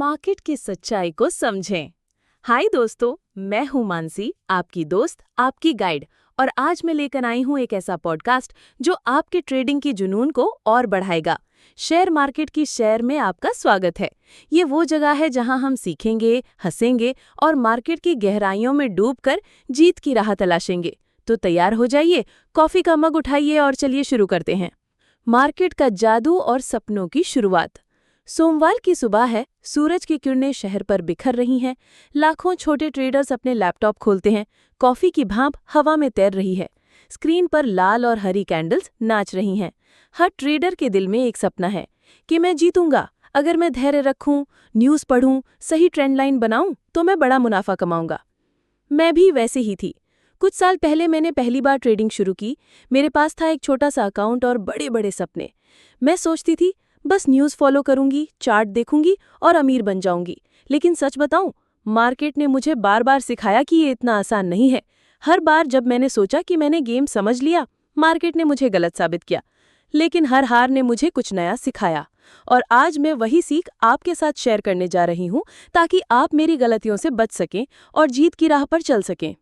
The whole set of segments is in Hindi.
मार्केट की सच्चाई को समझें। हाय दोस्तों, मैं हूं मानसी, आपकी दोस्त, आपकी गाइड। और आज मैं लेकर आई हूं एक ऐसा पॉडकास्ट जो आपके ट्रेडिंग की जुनून को और बढ़ाएगा। शेयर मार्केट की शेयर में आपका स्वागत है। ये वो जगह है जहां हम सीखेंगे, हंसेंगे और मार्केट की गहराइयों में डूबकर जीत की राह तलाशेंगे। तो तैयार हो जाइए, कॉफी का मग उठाइए और चलिए शुरू करते हैं। मार्केट का जादू और सपनों की शुरुआत। सोमवार की सुबह है, सूरज की किरणें शहर पर बिखर रही हैं। लाखों छोटे ट्रेडर्स अपने लैपटॉप खोलते हैं। कॉफी की भाप हवा में तैर रही है। स्क्रीन पर लाल और हरी कैंडल्स नाच रही हैं। हर ट्रेडर के दिल में एक सपना है कि मैं जीतूंगा। अगर मैं धैर्य रखूं, न्यूज़ पढ़ूं, सही ट्रेंड लाइन बनाऊं, तो मैं बड़ा मुनाफा कमाऊंगा। मैं भी वैसे ही थी। कुछ साल पहले मैंने पहली बार ट्रेडिंग शुरू की। मेरे पास था एक छोटा सा अकाउंट और बड़े बड़े सपने। मैं सोचती थी बस न्यूज़ फॉलो करूंगी, चार्ट देखूंगी और अमीर बन जाऊंगी। लेकिन सच बताऊं, मार्केट ने मुझे बार बार सिखाया कि ये इतना आसान नहीं है। हर बार जब मैंने सोचा कि मैंने गेम समझ लिया, मार्केट ने मुझे गलत साबित किया। लेकिन हर हार ने मुझे कुछ नया सिखाया। और आज मैं वही सीख आपके साथ शेयर करने जा रही हूं, ताकि आप मेरी गलतियों से बच सकें और जीत की राह पर चल सकें।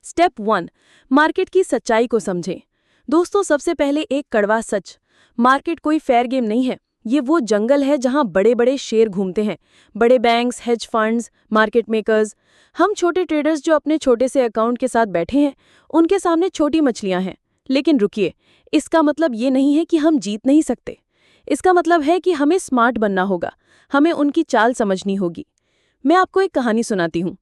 स्टेप 1, मार्केट की सच्चाई को समझें। दोस्तों, सबसे पहले एक कड़वा सच। मार्केट कोई फेयर गेम नहीं है। ये वो जंगल है जहां बड़े बड़े शेर घूमते हैं। बड़े banks, hedge funds, market makers. हम छोटे ट्रेडर्स जो अपने छोटे से अकाउंट के साथ बैठे हैं, उनके सामने छोटी मछलियां हैं। लेकिन रुकिए, इसका मतलब ये नहीं है कि हम जीत नहीं सकते। इसका मतलब है कि हमें स्मार्ट बनना होगा। हमें उनकी चाल समझनी होगी। मैं आपको एक कहानी सुनाती हूँ।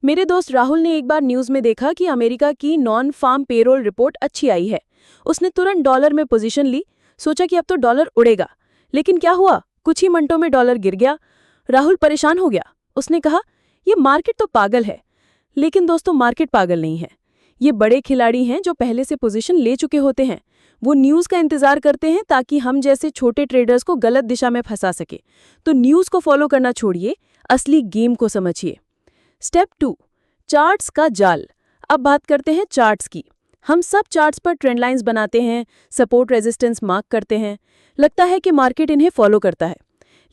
मेरे दोस्त राहुल ने एक बार न्यूज़ में देखा कि अमेरिका की नॉन फार्म पेरोल रिपोर्ट अच्छी आई है। उसने तुरंत डॉलर में पोजीशन ली। सोचा कि अब तो डॉलर उड़ेगा। लेकिन क्या हुआ, कुछ ही मिनटों में डॉलर गिर गया। राहुल परेशान हो गया। उसने कहा, ये मार्केट तो पागल है। लेकिन दोस्तों, मार्केट पागल नहीं है। ये बड़े खिलाड़ी हैं जो पहले से पोजीशन ले चुके होते हैं। वो न्यूज़ का इंतजार करते हैं ताकि हम जैसे छोटे ट्रेडर्स को गलत दिशा में फंसा सके। तो न्यूज़ को फॉलो करना छोड़िए, असली गेम को समझिए। स्टेप 2, चार्ट्स का जाल। अब बात करते हैं चार्ट्स की। हम सब चार्ट्स पर ट्रेंड लाइंस बनाते हैं, सपोर्ट रेजिस्टेंस मार्क करते हैं। लगता है कि मार्केट इन्हें फॉलो करता है।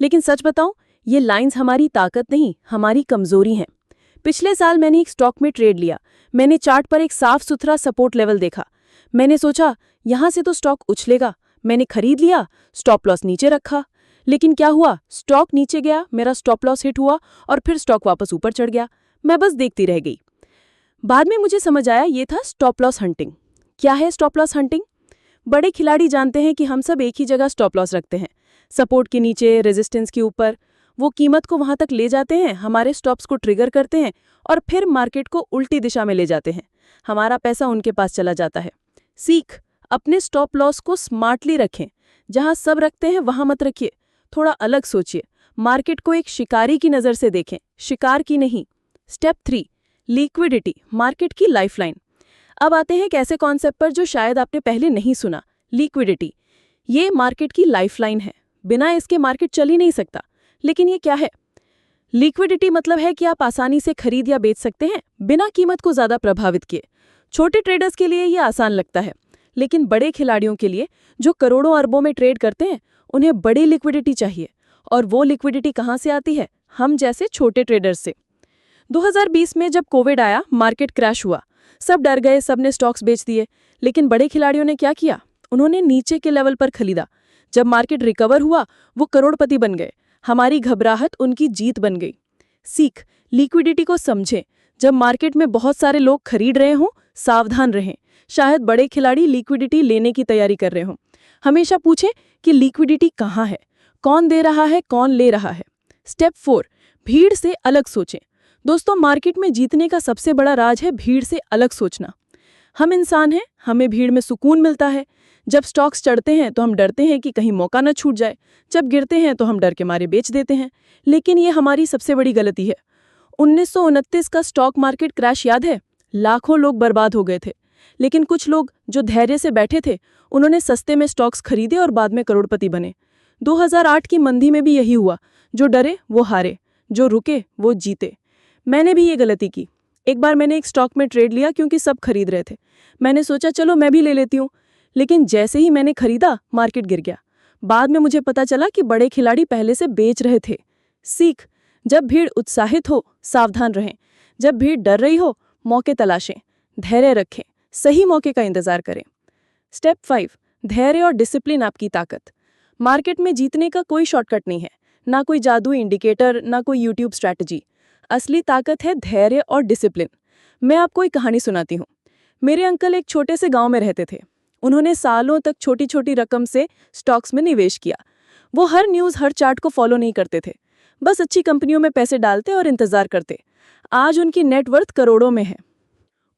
लेकिन सच बताऊं, ये लाइंस हमारी ताकत नहीं, हमारी कमजोरी हैं। पिछले साल मैंने एक स्टॉक में ट्रेड लिया। मैंने चार्ट पर एक साफ सुथरा सपोर्ट लेवल देखा। मैंने सोचा यहां से तो स्टॉक उछलेगा। मैंने खरीद लिया, स्टॉप लॉस नीचे रखा। लेकिन क्या हुआ, स्टॉक नीचे गया, मेरा स्टॉप लॉस हिट हुआ और फिर स्टॉक वापस ऊपर चढ़ गया। मैं बस देखती रह गई। बाद में मुझे समझ आया ये था स्टॉप लॉस हंटिंग। क्या है स्टॉप लॉस हंटिंग? बड़े खिलाड़ी जानते हैं कि हम सब एक ही जगह स्टॉप लॉस रखते हैं, सपोर्ट के नीचे, रेजिस्टेंस के ऊपर। वो कीमत को वहां तक ले जाते हैं, हमारे स्टॉप्स को ट्रिगर करते हैं और फिर मार्केट को उल्टी दिशा में ले जाते हैं। हमारा पैसा उनके पास चला जाता है। सीख, अपने स्टॉप लॉस को स्मार्टली रखें। जहां सब रखते हैं वहां मत रखिए। थोड़ा अलग सोचिए। मार्केट को एक शिकारी की नज़र से देखें, शिकार की नहीं। स्टेप 3, लिक्विडिटी, मार्केट की लाइफलाइन। अब आते हैं एक ऐसे कॉन्सेप्ट पर जो शायद आपने पहले नहीं सुना। लिक्विडिटी, ये मार्केट की लाइफलाइन है। बिना इसके मार्केट चल ही नहीं सकता। लेकिन ये क्या है? लिक्विडिटी मतलब है कि आप आसानी से खरीद या बेच सकते हैं, बिना कीमत को ज्यादा प्रभावित किए। छोटे ट्रेडर्स के लिए ये आसान लगता है, लेकिन बड़े खिलाड़ियों के लिए जो करोड़ों अरबों में ट्रेड करते हैं, उन्हें बड़ी लिक्विडिटी चाहिए। और वो लिक्विडिटी कहाँ से आती है? हम जैसे छोटे ट्रेडर्स से। 2020 में जब कोविड आया, मार्केट क्रैश हुआ। सब डर गए, सबने स्टॉक्स बेच दिए। लेकिन बड़े खिलाड़ियों ने क्या किया? उन्होंने नीचे के लेवल पर खरीदा। जब मार्केट रिकवर हुआ, वो करोड़पति बन गए। हमारी घबराहट उनकी जीत बन गई। सीख, लिक्विडिटी को समझें। जब मार्केट में बहुत सारे लोग खरीद रहे हों, सावधान रहें। शायद बड़े खिलाड़ी लिक्विडिटी लेने की तैयारी कर रहे हों। हमेशा पूछें कि लिक्विडिटी कहाँ है, कौन दे रहा है, कौन ले रहा है। स्टेप 4, भीड़ से अलग सोचें। दोस्तों, मार्केट में जीतने का सबसे बड़ा राज है भीड़ से अलग सोचना। हम इंसान हैं, हमें भीड़ में सुकून मिलता है। जब स्टॉक्स चढ़ते हैं तो हम डरते हैं कि कहीं मौका न छूट जाए। जब गिरते हैं तो हम डर के मारे बेच देते हैं। लेकिन ये हमारी सबसे बड़ी गलती है। 1929 का स्टॉक मार्केट क्रैश याद है? लाखों लोग बर्बाद हो गए थे। लेकिन कुछ लोग जो धैर्य से बैठे थे, उन्होंने सस्ते में स्टॉक्स खरीदे और बाद में करोड़पति बने। 2008 की मंदी में भी यही हुआ। जो डरे वो हारे, जो रुके वो जीते। मैंने भी ये गलती की। एक बार मैंने एक स्टॉक में ट्रेड लिया क्योंकि सब खरीद रहे थे। मैंने सोचा चलो मैं भी ले लेती हूँ। लेकिन जैसे ही मैंने खरीदा, मार्केट गिर गया। बाद में मुझे पता चला कि बड़े खिलाड़ी पहले से बेच रहे थे। सीख, जब भीड़ उत्साहित हो, सावधान रहें। जब भीड़ डर रही हो, मौके तलाशें। धैर्य रखें, सही मौके का इंतजार करें। स्टेप 5, धैर्य और डिसिप्लिन आपकी ताकत। मार्केट में जीतने का कोई शॉर्टकट नहीं है, ना कोई जादुई इंडिकेटर, ना कोई यूट्यूब स्ट्रैटेजी। असली ताकत है धैर्य और डिसिप्लिन। मैं आपको एक कहानी सुनाती हूँ। मेरे अंकल एक छोटे से गांव में रहते थे। उन्होंने सालों तक छोटी छोटी रकम से स्टॉक्स में निवेश किया। वो हर न्यूज़, हर चार्ट को फॉलो नहीं करते थे, बस अच्छी कंपनियों में पैसे डालते और इंतजार करते। आज उनकी नेटवर्थ करोड़ों में है।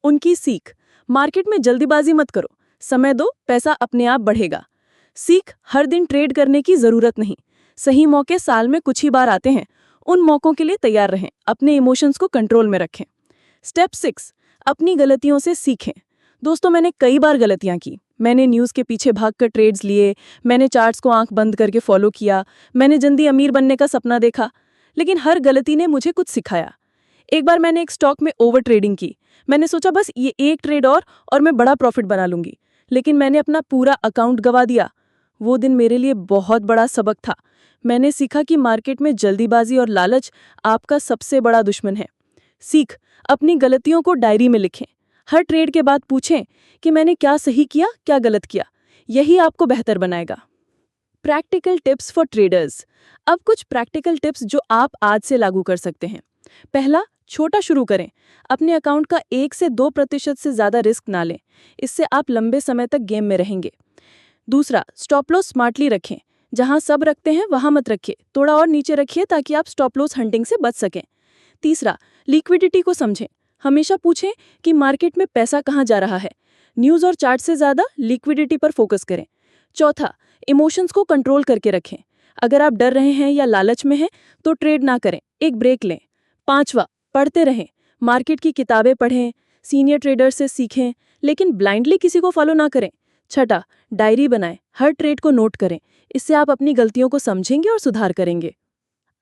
उनकी सीख, मार्केट में जल्दीबाजी मत करो, समय दो, पैसा अपने आप बढ़ेगा। सीख, हर दिन ट्रेड करने की जरूरत नहीं, सही मौके साल में कुछ ही बार आते हैं। उन मौकों के लिए तैयार रहें, अपने इमोशंस को कंट्रोल में रखें। स्टेप 6, अपनी गलतियों से सीखें। दोस्तों, मैंने कई बार गलतियां की। मैंने न्यूज़ के पीछे भागकर ट्रेड्स लिए, मैंने चार्ट्स को आंख बंद करके फॉलो किया, मैंने जल्दी अमीर बनने का सपना देखा, लेकिन हर गलती ने मुझे कुछ सिखाया। एक बार मैंने एक स्टॉक में ओवर ट्रेडिंग की। मैंने सोचा बस ये एक ट्रेड और मैं बड़ा प्रॉफिट बना लूंगी, लेकिन मैंने अपना पूरा अकाउंट गंवा दिया। वो दिन मेरे लिए बहुत बड़ा सबक था। मैंने सीखा कि मार्केट में जल्दीबाजी और लालच आपका सबसे बड़ा दुश्मन है। सीख, अपनी गलतियों को डायरी में लिखें। हर ट्रेड के बाद पूछें कि मैंने क्या सही किया, क्या गलत किया। यही आपको बेहतर बनाएगा। Practical tips for traders. अब कुछ प्रैक्टिकल टिप्स जो आप आज से लागू कर सकते हैं। पहला, छोटा शुरू करें। अपने अकाउंट का 1 से 2% से ज़्यादा रिस्क ना लें, इससे आप लंबे समय तक गेम में रहेंगे। दूसरा, स्टॉप लॉस स्मार्टली रखें। जहां सब रखते हैं वहां मत रखिए, थोड़ा और नीचे रखिए ताकि आप स्टॉप लॉस हंटिंग से बच सकें। तीसरा, लिक्विडिटी को समझें। हमेशा पूछें कि मार्केट में पैसा कहां जा रहा है। न्यूज़ और चार्ट से ज़्यादा लिक्विडिटी पर फोकस करें। चौथा, इमोशंस को कंट्रोल करके रखें। अगर आप डर रहे हैं या लालच में हैं तो ट्रेड ना करें, एक ब्रेक लें। पांचवा, पढ़ते रहें। मार्केट की किताबें पढ़ें, सीनियर ट्रेडर से सीखें, लेकिन ब्लाइंडली किसी को फॉलो ना करें। छठा, डायरी बनाएं, हर ट्रेड को नोट करें। इससे आप अपनी गलतियों को समझेंगे और सुधार करेंगे।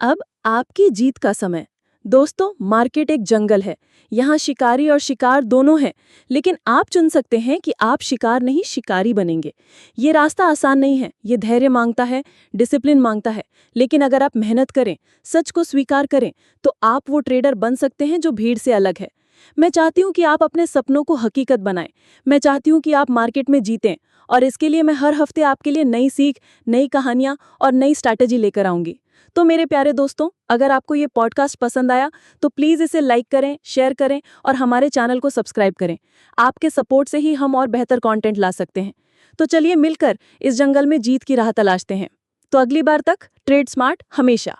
अब आपकी जीत का समय। दोस्तों, मार्केट एक जंगल है। यहाँ शिकारी और शिकार दोनों हैं, लेकिन आप चुन सकते हैं कि आप शिकार नहीं शिकारी बनेंगे। ये रास्ता आसान नहीं है, ये धैर्य मांगता है, डिसिप्लिन मांगता है, लेकिन अगर आप मेहनत करें, सच को स्वीकार करें, तो आप वो ट्रेडर बन सकते हैं जो भीड़ से अलग है। मैं चाहती हूँ कि आप अपने सपनों को हकीकत बनाएं। मैं चाहती हूँ कि आप मार्केट में जीतें, और इसके लिए मैं हर हफ्ते आपके लिए नई सीख, नई कहानियाँ और नई स्ट्रैटेजी लेकर आऊंगी। तो मेरे प्यारे दोस्तों, अगर आपको ये पॉडकास्ट पसंद आया तो प्लीज़ इसे लाइक करें, शेयर करें और हमारे चैनल को सब्सक्राइब करें। आपके सपोर्ट से ही हम और बेहतर कंटेंट ला सकते हैं। तो चलिए मिलकर इस जंगल में जीत की राह तलाशते हैं। तो अगली बार तक ट्रेड स्मार्ट हमेशा।